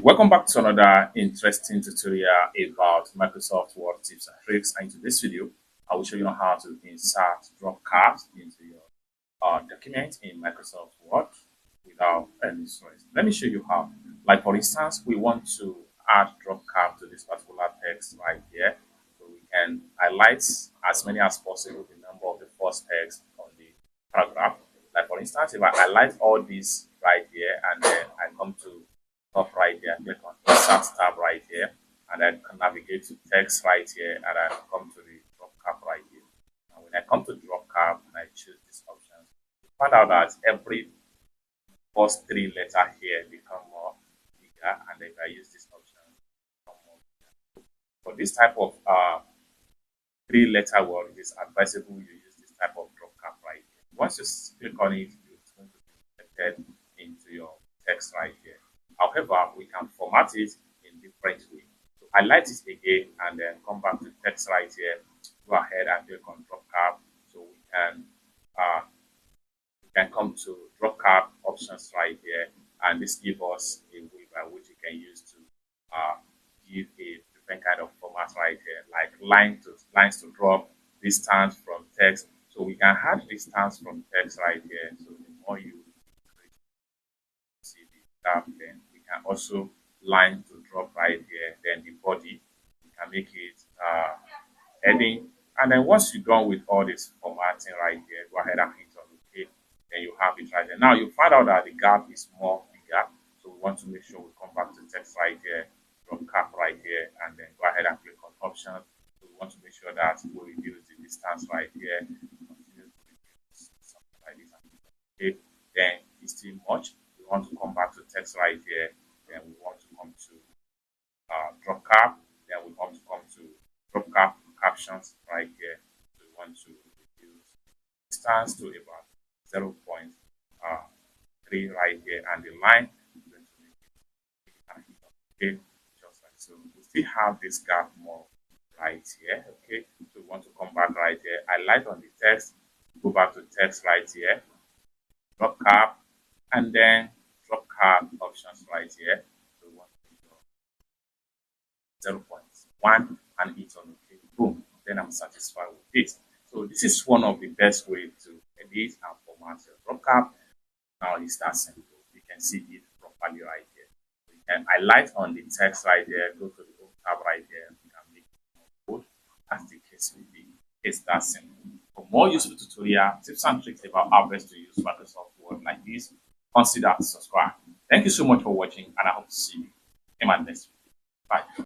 Welcome back to another interesting tutorial about Microsoft Word tips and tricks. And in this video, I will show you how to insert drop cards into your document in Microsoft Word without any stress. Let me show you how. Like for instance, we want to add drop card to this particular text right here. So we can highlight as many as possible the number of the first text on the paragraph. Like for instance, if I highlight all these right here and then I come to top right here, click on insert tab right here, and then navigate to text right here, and I come to the drop cap right here. And when I come to drop cap and I choose this option, you find out that every first three letter here become more bigger, and if I use this option, become more bigger. For this type of three-letter word, it is advisable you use this type of drop cap right here. Once you click on it, it's going to be reflected into your text right here. However, we can format it in different ways. So highlight it again and then come back to text right here. Go ahead and click on drop cap. So we can come to drop cap options right here, and this gives us a way by which you can use to give a different kind of format right here, like lines to drop, distance from text. So we can add distance from text right here. So the more you see the tab, then we can also line to drop right here. Then the body, we can make it heading. And then once you're done with all this formatting right here, go ahead and hit on OK. Then you have it right there. Now you find out that the gap is more bigger. So we want to make sure we come back to text right here, drop cap right here, and then go ahead and click on options. So we want to make sure that we reduce the distance right here. Continue to reduce something like this. Okay. Then it's too much. We want to come back to text right here. Then we want to come to drop cap. Then we want to come to drop cap captions right here. So we want to reduce distance to about 0.3 right here, and the line is going to make it okay, just like so. We still have this gap more right here. Okay, so we want to come back right here. Highlight on the text, go back to text right here, drop cap, and then drop cap options right here. So we want to make 0.1 and hit on OK. Boom. Then I'm satisfied with it. So this is one of the best ways to edit and format your drop cap. Now it's that simple. You can see it properly right here. So you can highlight on the text right here, go to the home tab right here, you can make it more bold, as the case may be. It's that simple. For more useful tutorial, tips and tricks about how best to use Microsoft Word like this, consider subscribe. Thank you so much for watching, and I hope to see you in my next video. Bye.